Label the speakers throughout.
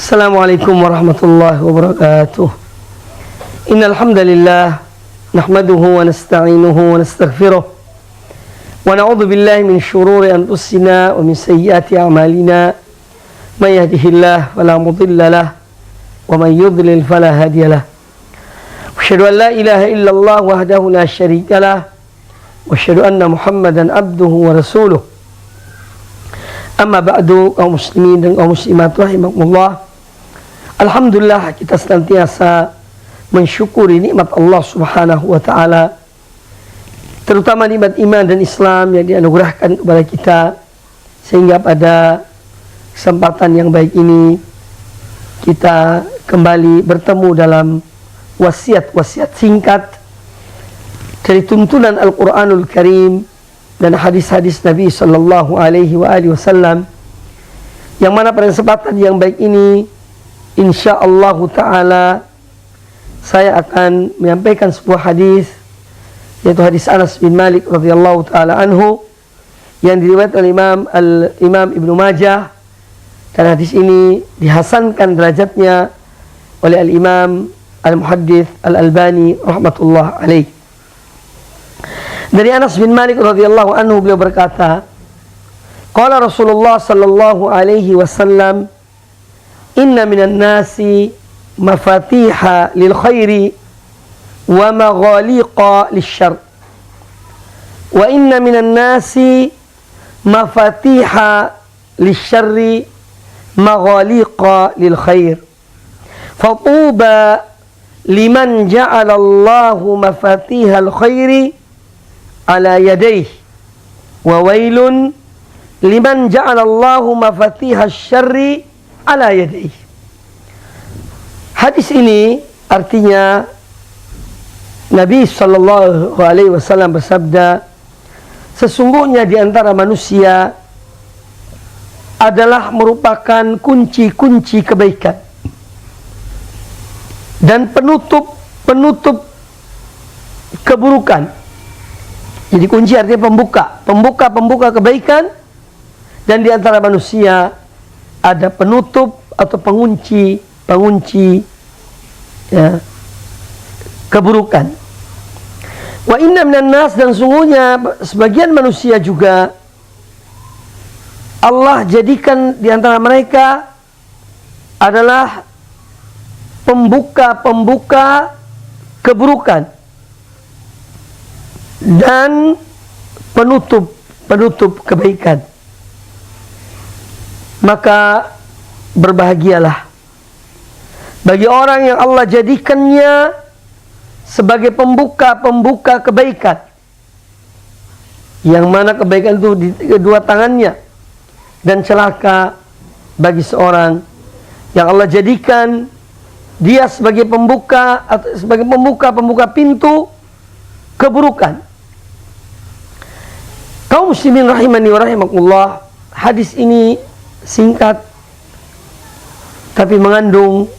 Speaker 1: Assalamualaikum warahmatullahi wabarakatuh. Innal hamdalillah nahmaduhu wa nasta'inuhu wa nastaghfiruh wa na'udzu billahi min shururi anfusina wa min sayyiati a'malina. May yahdihillahu fala mudilla lahu wa may yudlil fala hadiya lahu. Asyhadu an la ilaha illallah wahdahu la syarika lahu wa asyhadu anna Muhammadan abduhu wa rasuluh. Amma ba'du, kaum muslimin dan kaum muslimat rahimakumullah. Alhamdulillah, kita senantiasa mensyukuri nikmat Allah Subhanahu wa taala, terutama nikmat iman dan Islam yang dianugerahkan kepada kita, sehingga pada kesempatan yang baik ini kita kembali bertemu dalam wasiat-wasiat singkat dari tuntunan Al-Qur'anul Karim dan hadis-hadis Nabi sallallahu alaihi wasallam, yang mana pada kesempatan yang baik ini insyaallah taala saya akan menyampaikan sebuah hadis, yaitu hadis Anas bin Malik radhiyallahu taala anhu yang diriwayatkan oleh Imam Ibnu Majah, dan hadis ini dihasankan derajatnya oleh Al-Imam Al-Muhaddits Al-Albani rahmatullah alaih. Dari Anas bin Malik radhiyallahu anhu, beliau berkata, qala Rasulullah sallallahu alaihi wasallam, inna minan nasi mafatiha lil khairi wa maghaliqa lisyarr, wa inna minan nasi mafatiha lisyarri maghaliqa lil khair, fatuba liman ja'ala Allahu mafatihal khairi ala yadayhi wa wailun liman ja'ala Allahu mafatihasy syarri ala yadayhi. Hadis ini artinya Nabi sallallahu alaihi wasallam bersabda, sesungguhnya di antara manusia adalah merupakan kunci-kunci kebaikan dan penutup keburukan. Jadi kunci artinya pembuka kebaikan, dan di antara manusia ada penutup atau pengunci ya, keburukan. Wa inna minan nas, dan sungguhnya sebagian manusia juga Allah jadikan di antara mereka adalah pembuka keburukan dan penutup kebaikan. Maka berbahagialah bagi orang yang Allah jadikannya sebagai pembuka kebaikan, yang mana kebaikan itu di kedua tangannya, dan celaka bagi seorang yang Allah jadikan dia sebagai pembuka pintu keburukan. Kaum muslimin rahimani wa rahimakumullah, hadis ini singkat tapi mengandung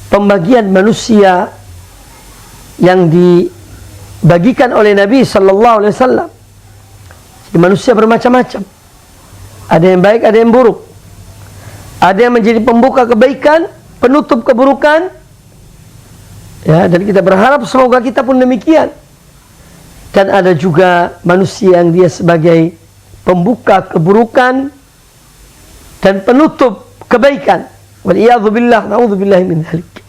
Speaker 1: pembagian manusia yang dibagikan oleh Nabi sallallahu alaihi wasallam. Manusia bermacam-macam. Ada yang baik, ada yang buruk. Ada yang menjadi pembuka kebaikan, penutup keburukan. Ya, dan kita berharap semoga kita pun demikian. Dan ada juga manusia yang dia sebagai pembuka keburukan dan penutup kebaikan. Waliyadzubillah, na'udzubillahi min dzalik.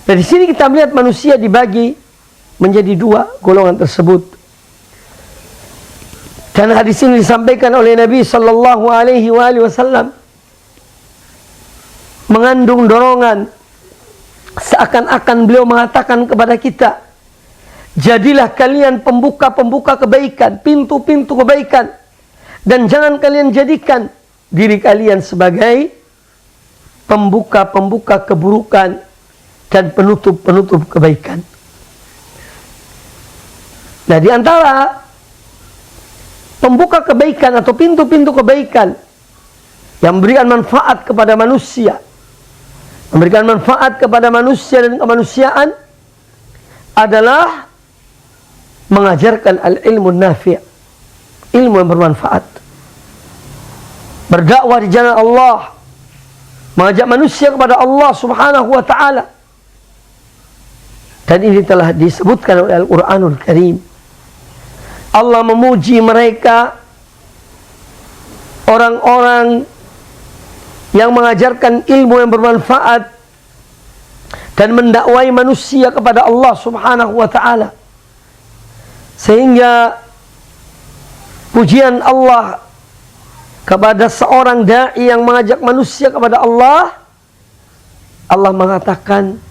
Speaker 1: Dari sini kita melihat manusia dibagi menjadi dua golongan tersebut. Dan hadis ini disampaikan oleh Nabi sallallahu alaihi wasallam mengandung dorongan, seakan-akan beliau mengatakan kepada kita, jadilah kalian pembuka kebaikan, pintu-pintu kebaikan, dan jangan kalian jadikan diri kalian sebagai pembuka keburukan dan penutup kebaikan. Nah, di antara pembuka kebaikan atau pintu-pintu kebaikan yang memberikan manfaat kepada manusia, dan kemanusiaan, adalah mengajarkan al-ilmu nafi', ilmu yang bermanfaat, berdakwah di jalan Allah, mengajak manusia kepada Allah Subhanahu wa taala. Dan ini telah disebutkan oleh Al-Qur'anul Karim. Allah memuji mereka, orang-orang yang mengajarkan ilmu yang bermanfaat dan mendakwai manusia kepada Allah Subhanahu wa taala. Sehingga pujian Allah kepada seorang dai yang mengajak manusia kepada Allah, Allah mengatakan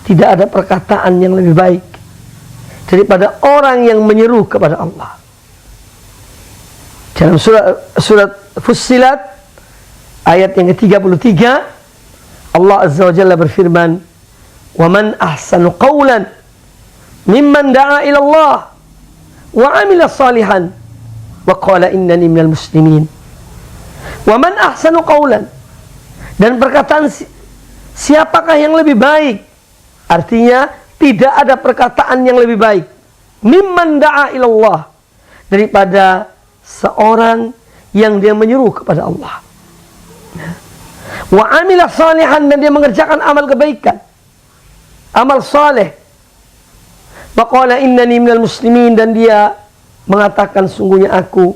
Speaker 1: tidak ada perkataan yang lebih baik daripada orang yang menyeru kepada Allah. Dalam surat Fussilat ayat yang ke-33, Allah Azza wa Jalla berfirman, "Wa man ahsanu qawlan mimman da'a ila Allah wa 'amila salihan wa qala innani minal muslimin." Wa man ahsanu qawlan, dan perkataan siapakah yang lebih baik? Artinya tidak ada perkataan yang lebih baik mimman da'a ila Allah, daripada seorang yang dia menyeru kepada Allah. Wa amila salihan, dan dia mengerjakan amal kebaikan, amal saleh. Wa qala innani minal muslimin, dan dia mengatakan sungguhnya aku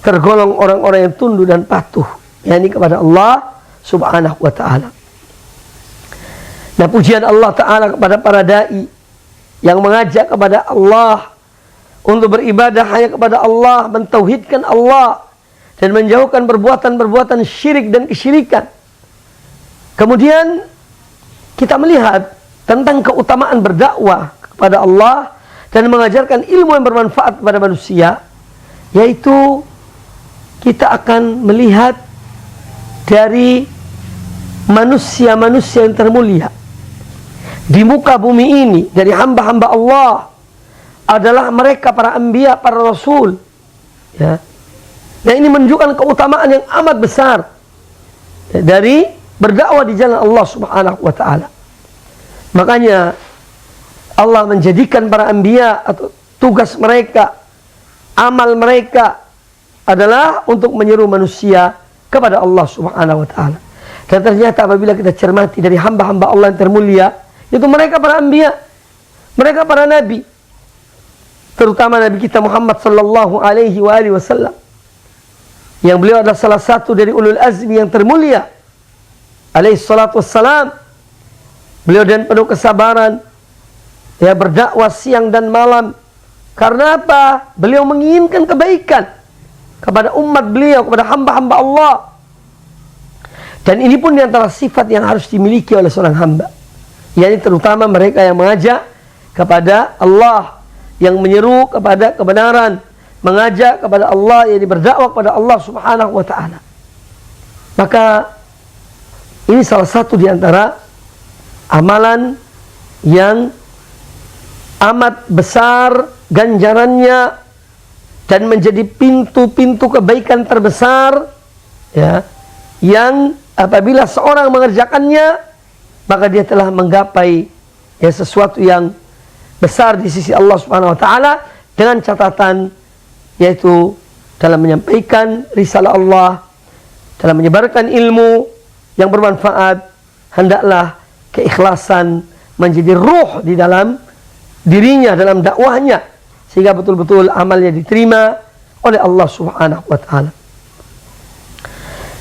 Speaker 1: tergolong orang-orang yang tunduk dan patuh, yakni kepada Allah Subhanahu wa taala. Nah, pujian Allah taala kepada para dai yang mengajak kepada Allah untuk beribadah hanya kepada Allah, mentauhidkan Allah dan menjauhkan perbuatan-perbuatan syirik dan kesyirikan. Kemudian kita melihat tentang keutamaan berdakwah kepada Allah dan mengajarkan ilmu yang bermanfaat kepada manusia, yaitu kita akan melihat dari manusia-manusia yang termulia di muka bumi ini, dari hamba-hamba Allah, adalah mereka para anbiya, para rasul, ya. Nah, ini menunjukkan keutamaan yang amat besar dari berdakwah di jalan Allah Subhanahu wa taala. Makanya Allah menjadikan para anbiya atau tugas mereka, amal mereka adalah untuk menyeru manusia kepada Allah Subhanahu wa taala. Dan ternyata apabila kita cermati dari hamba-hamba Allah yang termulia, itu mereka para anbiya, mereka para nabi, terutama Nabi kita Muhammad sallallahu alaihi wasallam, yang beliau adalah salah satu dari ulul azmi yang termulia alaihi salatu wassalam. Beliau dan penuh kesabaran, ya, berdakwah siang dan malam. Karena apa? Beliau menginginkan kebaikan kepada umat beliau, kepada hamba-hamba Allah. Dan ini pun diantara sifat yang harus dimiliki oleh seorang hamba, yakni terutama mereka yang mengajak kepada Allah, yang menyeru kepada kebenaran, mengajak kepada Allah, yang berdakwah kepada Allah Subhanahu wa taala. Maka ini salah satu di antara amalan yang amat besar ganjarannya dan menjadi pintu-pintu kebaikan terbesar, ya, yang apabila seorang mengerjakannya, maka dia telah menggapai, ya, sesuatu yang besar di sisi Allah Subhanahu wa taala, dengan catatan yaitu dalam menyampaikan risalah Allah, dalam menyebarkan ilmu yang bermanfaat, hendaklah keikhlasan menjadi ruh di dalam dirinya, dalam dakwahnya, sehingga betul-betul amalnya diterima oleh Allah Subhanahu wa taala.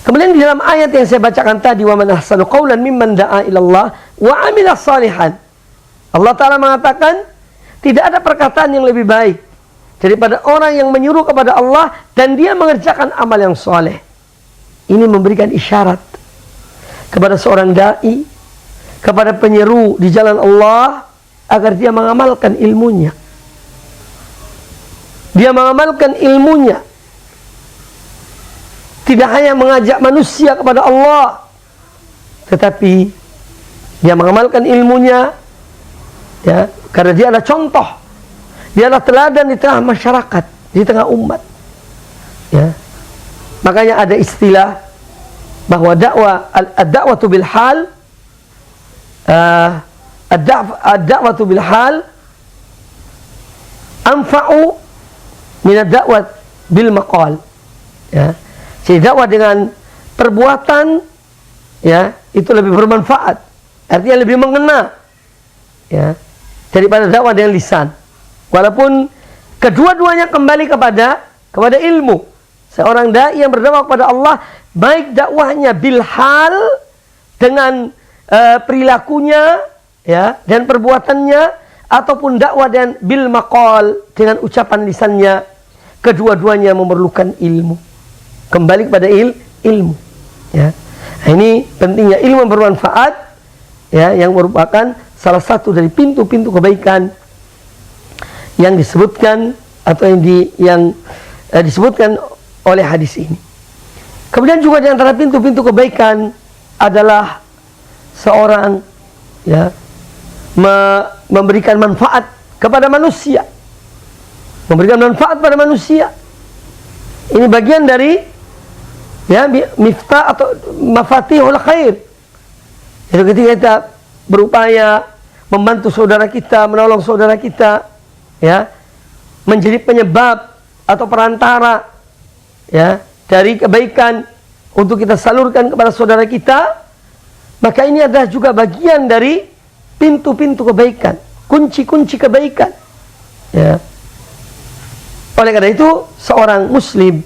Speaker 1: Kemudian di dalam ayat yang saya bacakan tadi, wa man ahsanu qawlan mimman da'a ila Allah wa 'amila salihan, Allah taala mengatakan tidak ada perkataan yang lebih baik daripada orang yang menyuruh kepada Allah dan dia mengerjakan amal yang soleh. Ini memberikan isyarat kepada seorang dai, kepada penyeru di jalan Allah, agar dia mengamalkan ilmunya. Dia mengamalkan ilmunya, tidak hanya mengajak manusia kepada Allah, tetapi dia mengamalkan ilmunya, ya, karena dia adalah contoh, dia adalah teladan di tengah masyarakat, di tengah umat, ya. Makanya ada istilah bahwa ad-da'watu bil hal, ad-da'watu bil hal anfa'u min ad-da'wat bil maqal, ya. Jadi dakwah dengan perbuatan ya, itu lebih bermanfaat. Artinya lebih mengena, ya, daripada dakwah dengan lisan. Walaupun kedua-duanya kembali kepada ilmu. Seorang dai yang berdakwah kepada Allah, baik dakwahnya bil hal dengan perilakunya, ya, dan perbuatannya, ataupun dakwah dan bil maqal dengan ucapan lisannya, kedua-duanya memerlukan ilmu. Kembali kepada ilmu, ya. Nah, ini pentingnya ilmu yang bermanfaat, ya, yang merupakan salah satu dari pintu-pintu kebaikan yang disebutkan atau yang disebutkan oleh hadis ini. Kemudian juga di antara pintu-pintu kebaikan adalah seorang, ya, memberikan manfaat kepada manusia. Memberikan manfaat pada manusia. Ini bagian dari, ya, miftah atau mafatihul khair. Jadi ketika kita berupaya membantu saudara kita, menolong saudara kita, ya, menjadi penyebab atau perantara, ya, dari kebaikan untuk kita salurkan kepada saudara kita, maka ini adalah juga bagian dari pintu-pintu kebaikan, kunci-kunci kebaikan, ya. Oleh karena itu, seorang muslim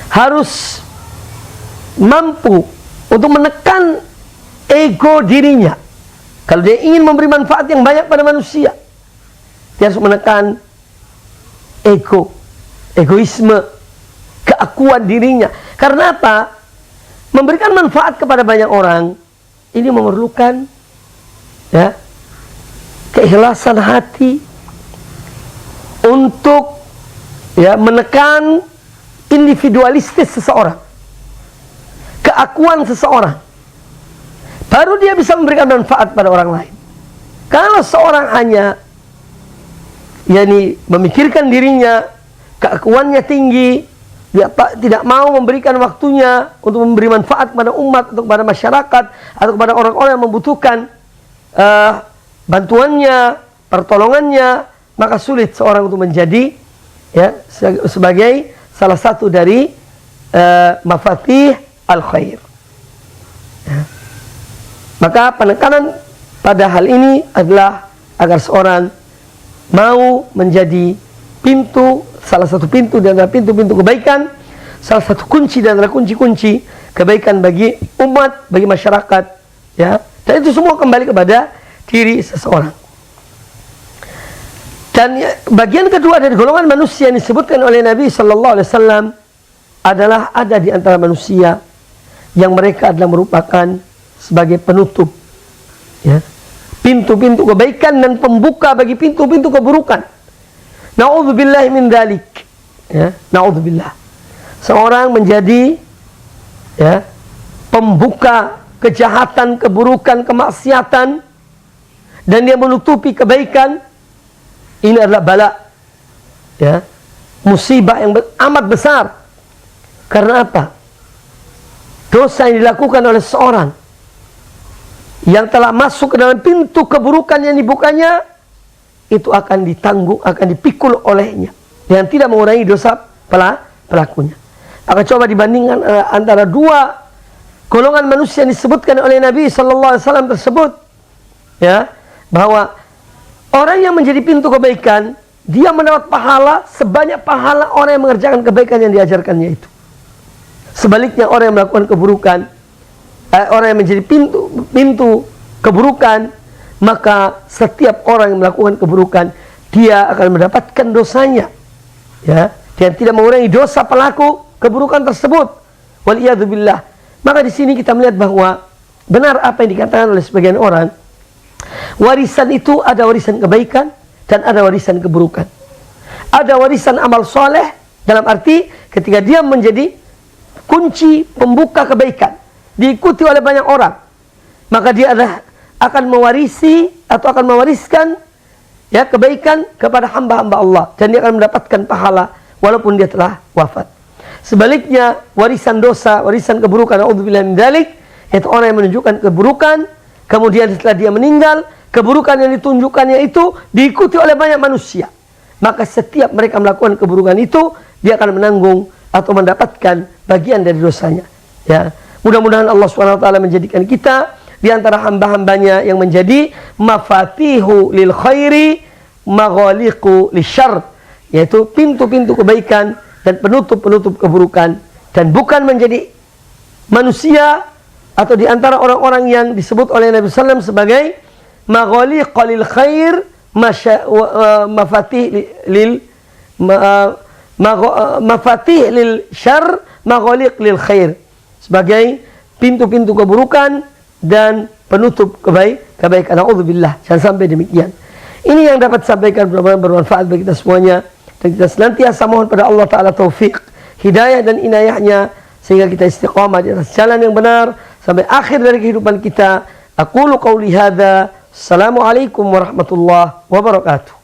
Speaker 1: harus mampu untuk menekan ego dirinya. Kalau dia ingin memberi manfaat yang banyak pada manusia, dia harus menekan egoisme, keakuan dirinya. Karena apa? Memberikan manfaat kepada banyak orang ini memerlukan, ya, keikhlasan hati untuk, ya, menekan individualistis seseorang, keakuan seseorang. Baru dia bisa memberikan manfaat pada orang lain. Kalau seorang hanya, yakni, memikirkan dirinya, keakuannya tinggi, dia tidak mau memberikan waktunya untuk memberi manfaat kepada umat atau kepada masyarakat atau kepada orang-orang yang membutuhkan bantuannya, pertolongannya, maka sulit seorang untuk menjadi, ya, sebagai salah satu dari mafatih al-khair, ya. Maka penekanan pada hal ini adalah agar seorang mau menjadi pintu, salah satu pintu dan pintu-pintu kebaikan, salah satu kunci dan kunci-kunci kebaikan bagi umat, bagi masyarakat, ya. Dan itu semua kembali kepada diri seseorang. Dan bagian kedua dari golongan manusia yang disebutkan oleh Nabi Sallallahu Alaihi Wasallam adalah ada di antara manusia yang mereka adalah merupakan sebagai penutup, ya, pintu-pintu kebaikan dan pembuka bagi pintu-pintu keburukan. Na'udzubillah min dzalik, ya, na'udzubillah. Seorang menjadi, ya, pembuka kejahatan, keburukan, kemaksiatan, dan dia menutupi kebaikan. Ini adalah bala, ya, musibah yang amat besar. Karena apa? Dosa yang dilakukan oleh seorang yang telah masuk ke dalam pintu keburukan yang dibukanya, itu akan ditanggung, akan dipikul olehnya, dan tidak mengurangi dosa pelakunya. Maka coba dibandingkan antara dua golongan manusia yang disebutkan oleh Nabi Sallallahu Alaihi Wasallam tersebut, ya, bahwa orang yang menjadi pintu kebaikan, dia mendapat pahala sebanyak pahala orang yang mengerjakan kebaikan yang diajarkannya itu. Sebaliknya orang yang melakukan keburukan, orang yang menjadi pintu keburukan, maka setiap orang yang melakukan keburukan, dia akan mendapatkan dosanya, ya, dan tidak mengurangi dosa pelaku keburukan tersebut. Waliyadzubillah. Maka di sini kita melihat bahwa benar apa yang dikatakan oleh sebagian orang. Warisan itu ada warisan kebaikan dan ada warisan keburukan. Ada warisan amal soleh dalam arti ketika dia menjadi kunci pembuka kebaikan, diikuti oleh banyak orang, maka dia akan mewarisi atau akan mewariskan, ya, kebaikan kepada hamba-hamba Allah, dan dia akan mendapatkan pahala walaupun dia telah wafat. Sebaliknya warisan dosa, warisan keburukan, na'udzubillah min dzalik, yaitu orang yang menunjukkan keburukan, kemudian setelah dia meninggal, keburukan yang ditunjukkannya itu diikuti oleh banyak manusia. Maka setiap mereka melakukan keburukan itu, dia akan menanggung atau mendapatkan bagian dari dosanya, ya. Mudah-mudahan Allah SWT menjadikan kita di antara hamba-hambanya yang menjadi mafatihu lil khairi maghaliqu lisyarr, yaitu pintu-pintu kebaikan dan penutup-penutup keburukan, dan bukan menjadi manusia atau di antara orang-orang yang disebut oleh Nabi SAW sebagai maghaliqu lil khair mafatih lil syarr maghaliq lil khair, sebagai pintu-pintu keburukan dan penutup kebaikan. A'udzubillah, jangan sampai demikian. Ini yang dapat sampaikan, bermanfaat bagi kita semuanya, dan kita senantiasa mohon pada Allah Ta'ala taufik, hidayah dan inayahnya, sehingga kita istiqamah di atas jalan yang benar sampai akhir dari kehidupan kita. Aqulu qawli hadza, assalamualaikum warahmatullahi wabarakatuh.